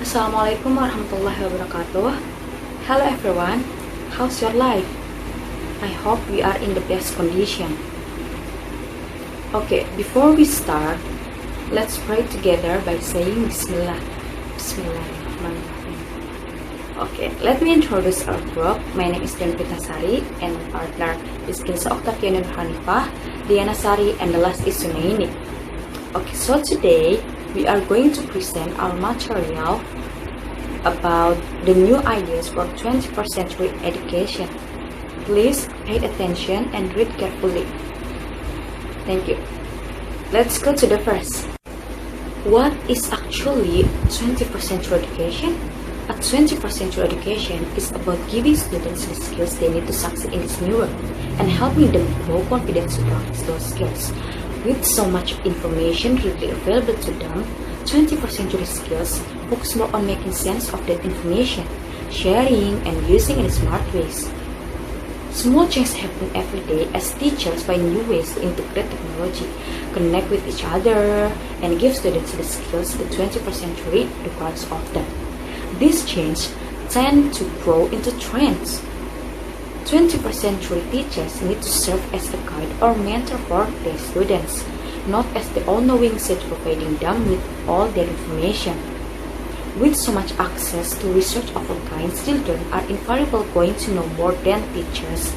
Assalamualaikum warahmatullahi wabarakatuh. Hello everyone, how's your life? I hope we are in the best condition. Okay, before we start, let's pray together by saying Bismillah. Bismillahirrahmanirrahim. Okay, let me introduce our group. My name is Dian Pitasari and my partner is Kinsa Oktavian Hanifah, Diana Sari, and the last is Sunaini. Okay, so today we are going to present our material about the new ideas for 21st century education. Please pay attention and read carefully. Thank you. Let's go to the first. What is actually 21st century education? A 21st century education is about giving students the skills they need to succeed in this new world and helping them grow confidence to practice those skills. With so much information readily available to them, 21st century skills focus more on making sense of that information, sharing and using in smart ways. Small changes happen every day as teachers find new ways to integrate technology, connect with each other, and give students the skills the 21st century requires of them. These changes tend to grow into trends. 21st century teachers need to serve as a guide or mentor for their students, not as the all-knowing sage providing them with all their information. With so much access to research of all kinds, children are invariably going to know more than teachers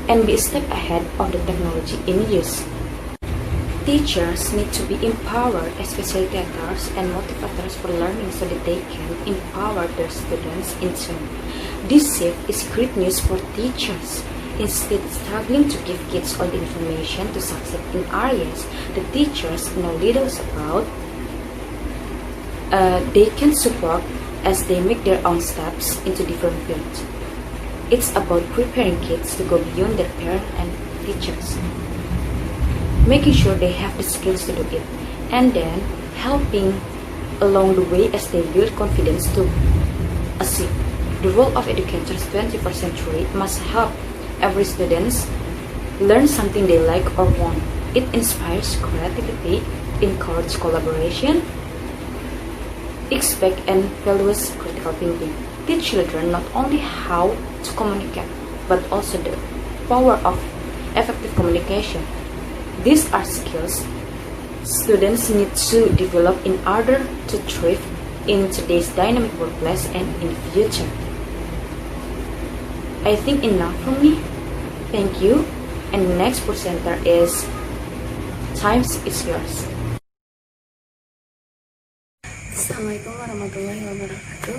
and be a step ahead of the technology in use. Teachers need to be empowered as facilitators and motivators for learning so that they can empower their students in turn. This shift is great news for teachers. Instead of struggling to give kids all the information to succeed in areas the teachers know little about, they can support as they make their own steps into different fields. It's about preparing kids to go beyond their parents and teachers, making sure they have the skills to do it, and then helping along the way as they build confidence to achieve. The role of educators 21st century must help every student learn something they like or want. It inspires creativity, encourages collaboration, expect and values critical thinking. Teach children not only how to communicate, but also the power of effective communication. These are skills students need to develop in order to thrive in today's dynamic workplace and in the future. I think enough from me. Thank you. And the next presenter is Times is yours. Assalamualaikum warahmatullahi wabarakatuh.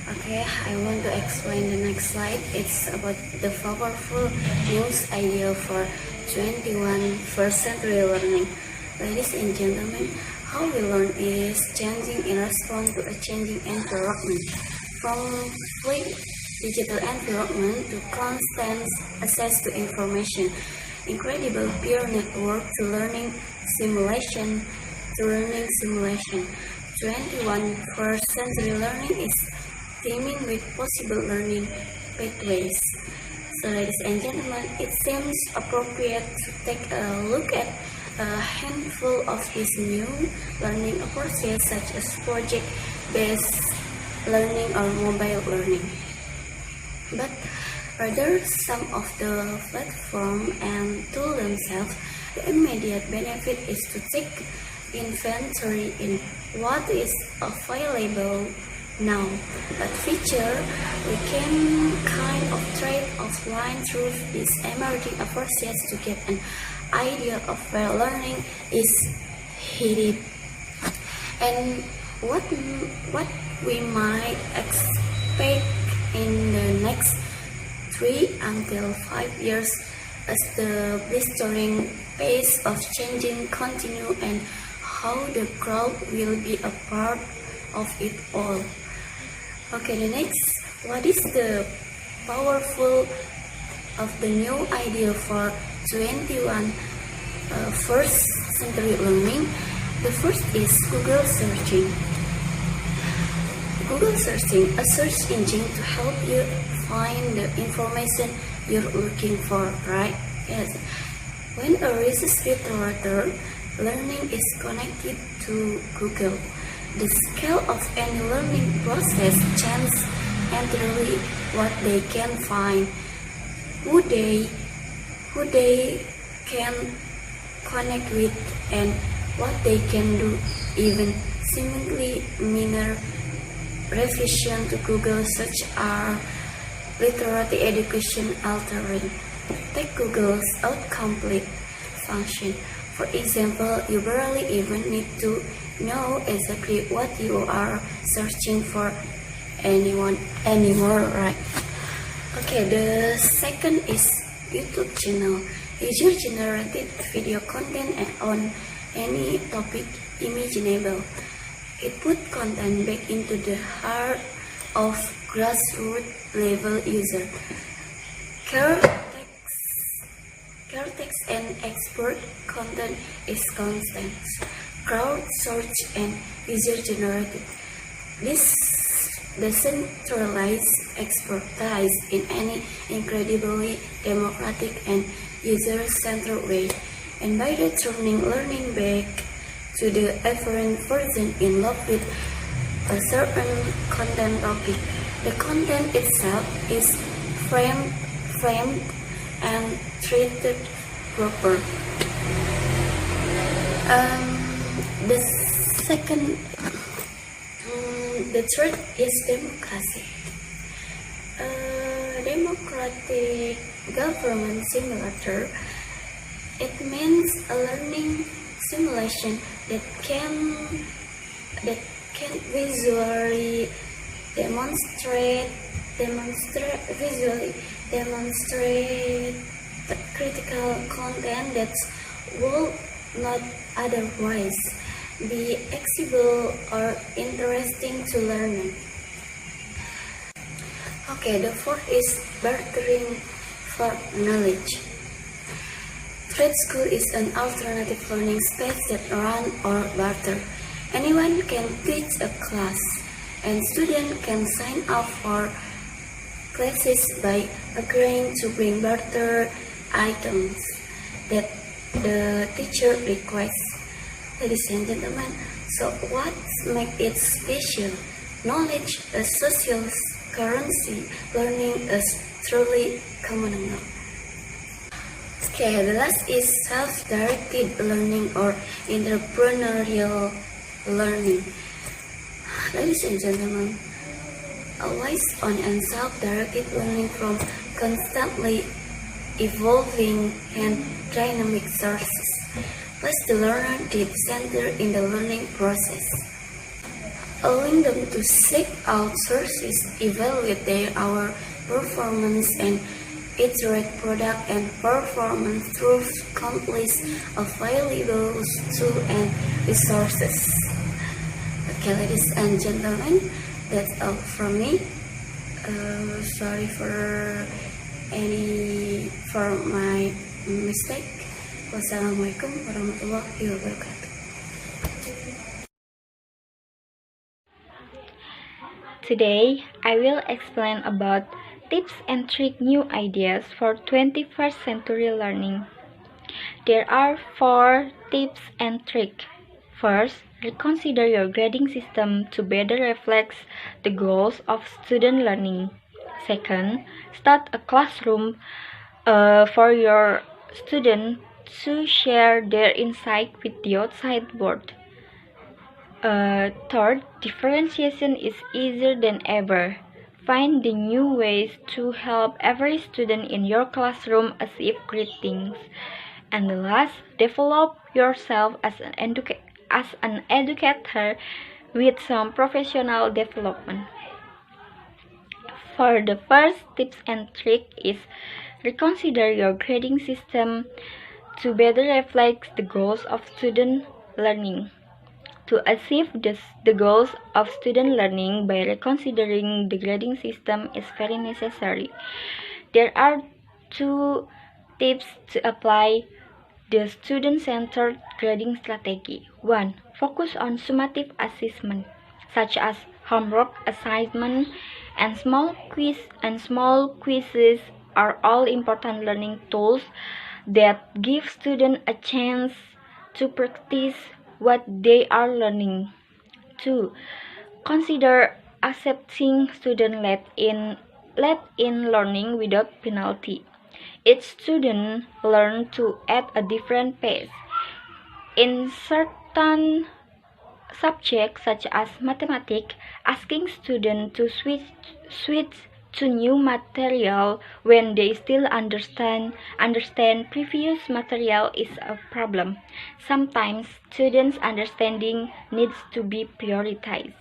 Okay, I want to explain the next slide. It's about the powerful news idea for 21st century learning. Ladies and gentlemen, how we learn is changing in response to a changing environment. From fluid digital environment to constant access to information, incredible peer network to learning simulation. 21st century learning is teeming with possible learning pathways. So ladies and gentlemen, it seems appropriate to take a look at a handful of these new learning approaches such as project-based learning or mobile learning. But rather some of the platform and tool themselves, the immediate benefit is to take inventory in what is available now, but feature we can kind of trade offline through these emerging approaches to get an idea of where learning is headed and what we might expect in the next 3 until 5 years as the blistering pace of changing continue and how the crowd will be a part of it all. Okay, the next, what is the powerful of the new idea for 21st century learning? The first is Google searching. Google searching, a search engine to help you find the information you're looking for, right? Yes. When a research literature learning is connected to Google, The scale of any learning process changes entirely what they can find, who they can connect with, and what they can do. Even seemingly minor revision to Google search are literally education altering. Take Google's autocomplete function. For example, you barely even need to know exactly what you are searching for anymore, right? Okay, the second is YouTube channel. User-generated video content on any topic imaginable. It put content back into the heart of grassroots level user. Cartex and expert content is constant, crowdsourced and user-generated. This decentralized expertise in any incredibly democratic and user-centered way, and by returning learning back to the afferent person in love with a certain content topic, the content itself is framed and treated proper. The second, the third is democracy. Democratic government simulator. It means a learning simulation that can visually demonstrate the critical content that would not otherwise be accessible or interesting to learning. Okay, the fourth is bartering for knowledge. Trade school is an alternative learning space that run or barter. Anyone can teach a class, and students can sign up for classes by agreeing to bring barter items that the teacher requests. Ladies and gentlemen, so what makes it special? Knowledge, a social currency, learning is truly communal. Okay, the last is self-directed learning or entrepreneurial learning. Ladies and gentlemen, always on and self-directed learning from constantly evolving and dynamic sources. Place the learner deep center in the learning process, allowing them to seek out sources, evaluate our performance, and iterate product and performance through countless available tools and resources. Okay, ladies and gentlemen, that's all from me. Sorry for my mistake. Wassalamualaikum warahmatullahi wabarakatuh. Today, I will explain about tips and trick new ideas for 21st century learning. There are 4 tips and tricks. First, reconsider your grading system to better reflect the goals of student learning. Second, start a classroom for your students to share their insight with the outside world. Third, differentiation is easier than ever. Find the new ways to help every student in your classroom achieve great things. And the last, develop yourself as an educator with some professional development. For the first tips and trick is reconsider your grading system to better reflect the goals of student learning. To achieve the goals of student learning by reconsidering the grading system is very necessary. There are 2 tips to apply the student-centered grading strategy. 1. Focus on summative assessment, such as homework assignment and small quizzes are all important learning tools that give students a chance to practice what they are learning. 2. Consider accepting students let in learning without penalty. Each student learns at a different pace. In certain subjects such as mathematics, asking students to switch to new material when they still understand previous material is a problem. Sometimes students' understanding needs to be prioritized.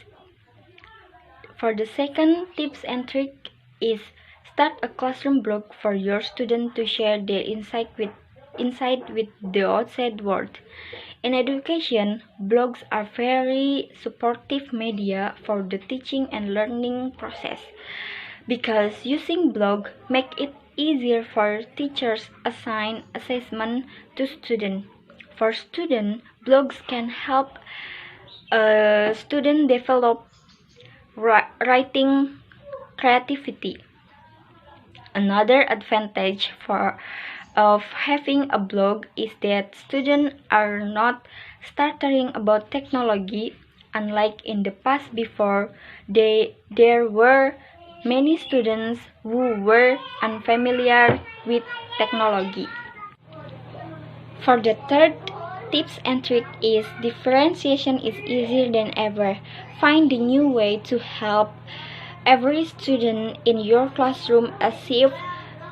For the second tips and trick is start a classroom blog for your students to share their insight with the outside world. In education, blogs are very supportive media for the teaching and learning process because using blog make it easier for teachers assign assessment to students. For students, blogs can help students develop writing creativity. Another advantage of having a blog is that students are not stuttering about technology. Unlike in the past before, there were many students who were unfamiliar with technology. For the third tips and trick is differentiation is easier than ever. Find a new way to help every student in your classroom achieve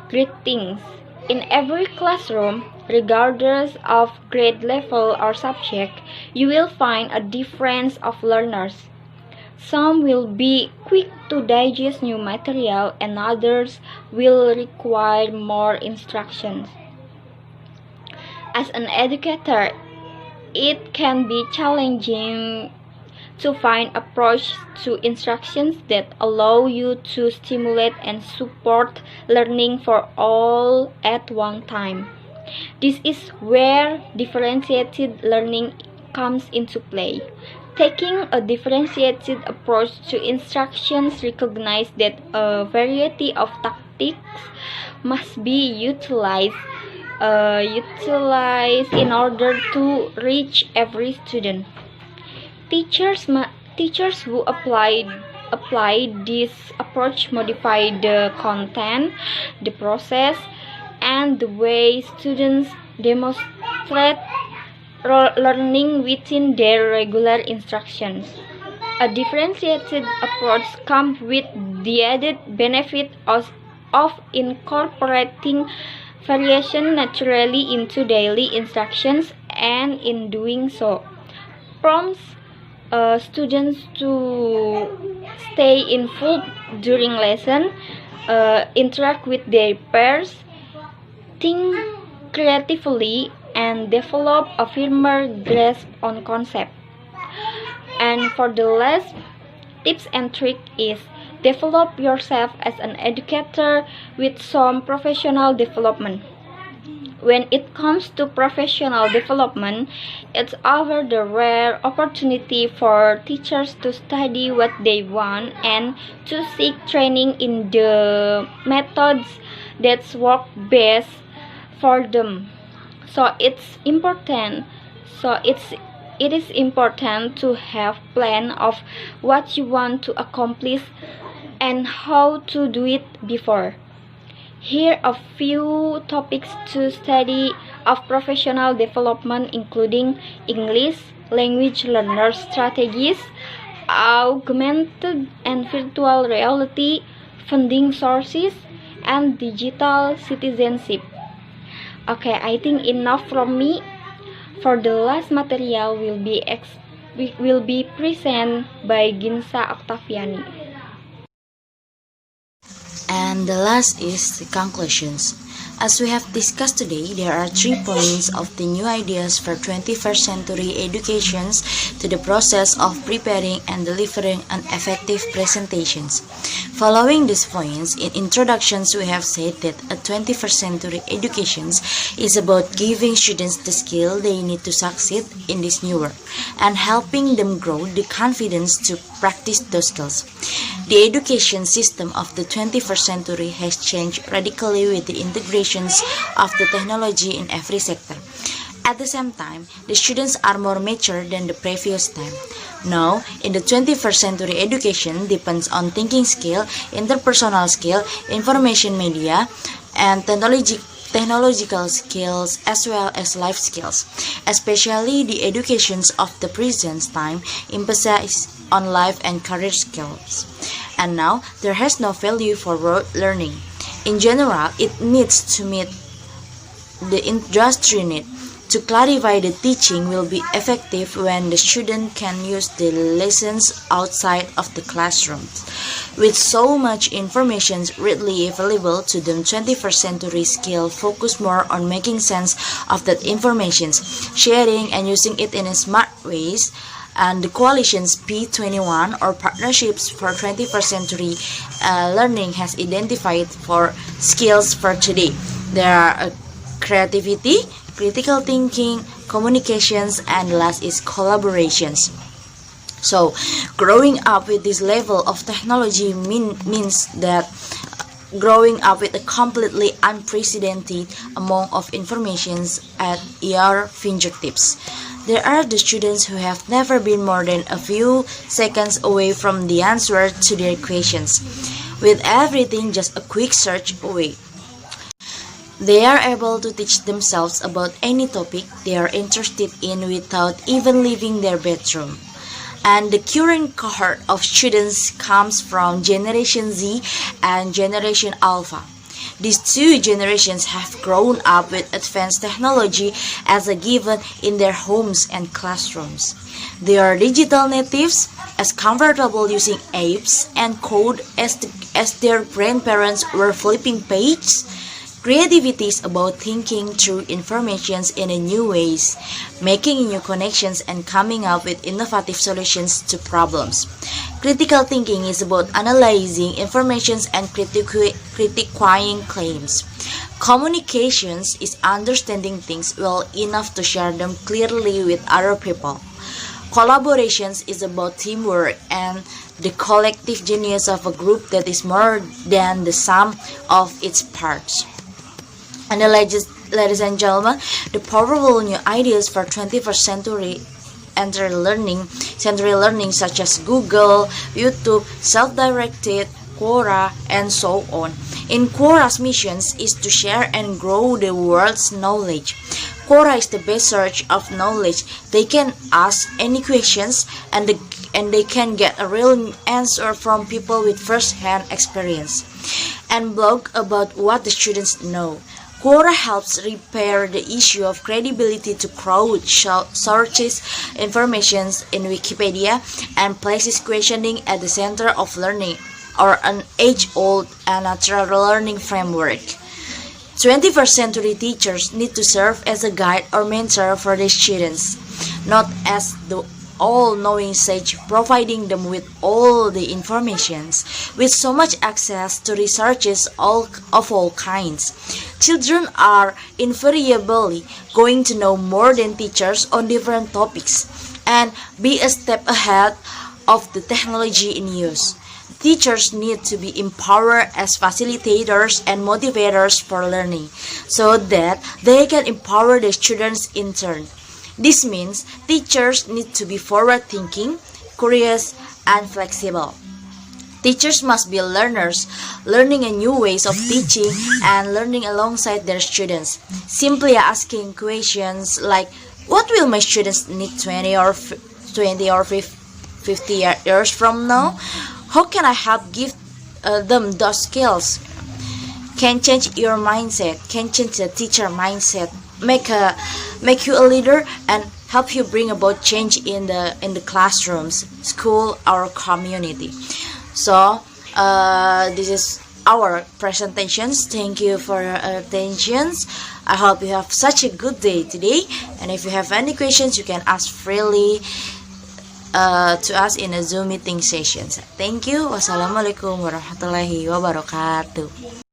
great things. In every classroom, regardless of grade level or subject, you will find a difference of learners. Some will be quick to digest new material and others will require more instructions. As an educator, it can be challenging to find approach to instructions that allow you to stimulate and support learning for all at one time. This is where differentiated learning comes into play. Taking a differentiated approach to instructions recognizes that a variety of tactics must be utilized in order to reach every student. Teachers who apply this approach modify the content, the process, and the way students demonstrate learning within their regular instructions. A differentiated approach comes with the added benefit of incorporating variation naturally into daily instructions, and in doing so, prompts students to stay involved during lesson, interact with their peers, think creatively, and develop a firmer grasp on concept. And for the last tips and trick is develop yourself as an educator with some professional development. When it comes to professional development, it's over the rare opportunity for teachers to study what they want and to seek training in the methods that work best for them. It is important to have plan of what you want to accomplish and how to do it before. Here are a few topics to study of professional development, including English, language learner strategies, augmented and virtual reality, funding sources, and digital citizenship. Okay, I think enough from me. For the last material will be presented by Ginsa Octaviani. And the last is the conclusions. As we have discussed today, there are 3 points of the new ideas for 21st century educations to the process of preparing and delivering an effective presentations. Following these points, in introductions we have said that a 21st century educations is about giving students the skill they need to succeed in this new world and helping them grow the confidence to practice those skills. The education system of the 21st century has changed radically with the integrations of the technology in every sector. At the same time, the students are more mature than the previous time. Now, in the 21st century, education depends on thinking skill, interpersonal skill, information media, and technological skills as well as life skills. Especially the educations of the present time emphasize on life and career skills. And now, there has no value for rote learning. In general, it needs to meet the industry need. To clarify, the teaching will be effective when the student can use the lessons outside of the classrooms. With so much information readily available to them, 21st century skill focus more on making sense of that information, sharing and using it in a smart ways. And the coalitions P21 or partnerships for 21st century learning has identified for skills for today. There are creativity, critical thinking, communications, and last is collaborations. So, growing up with this level of technology means that growing up with a completely unprecedented amount of informations at your fingertips. There are the students who have never been more than a few seconds away from the answer to their questions, with everything just a quick search away. They are able to teach themselves about any topic they are interested in without even leaving their bedroom. And the current cohort of students comes from Generation Z and Generation Alpha. These two generations have grown up with advanced technology as a given in their homes and classrooms. They are digital natives, as comfortable using apps and code as their grandparents were flipping pages. Creativity is about thinking through information in a new ways, making new connections and coming up with innovative solutions to problems. Critical thinking is about analyzing information and criticizing claims. Communications is understanding things well enough to share them clearly with other people. Collaborations is about teamwork and the collective genius of a group that is more than the sum of its parts. And ladies and gentlemen, the powerful new ideas for 21st century learning such as Google, YouTube, self-directed, Quora, and so on. In Quora's missions is to share and grow the world's knowledge. Quora is the best search of knowledge. They can ask any questions and they can get a real answer from people with first-hand experience. And blog about what the students know. Quora helps repair the issue of credibility to crowd sources information in Wikipedia and places questioning at the center of learning or an age-old and natural learning framework. 21st century teachers need to serve as a guide or mentor for their students, not as the all-knowing sage providing them with all the informations, with so much access to researches of all kinds. Children are invariably going to know more than teachers on different topics and be a step ahead of the technology in use. Teachers need to be empowered as facilitators and motivators for learning so that they can empower the students in turn. This means teachers need to be forward-thinking, curious, and flexible. Teachers must be learners, learning a new ways of teaching and learning alongside their students. Simply asking questions like, what will my students need 20 or 50 years from now? How can I help give them those skills? Can change your mindset, can change the teacher mindset, make you a leader and help you bring about change in the classrooms, school, or community. So this is our presentations. Thank you for your attention. I hope you have such a good day today, and if you have any questions you can ask freely to us in a Zoom meeting sessions. Thank you. Wassalamualaikum warahmatullahi wabarakatuh.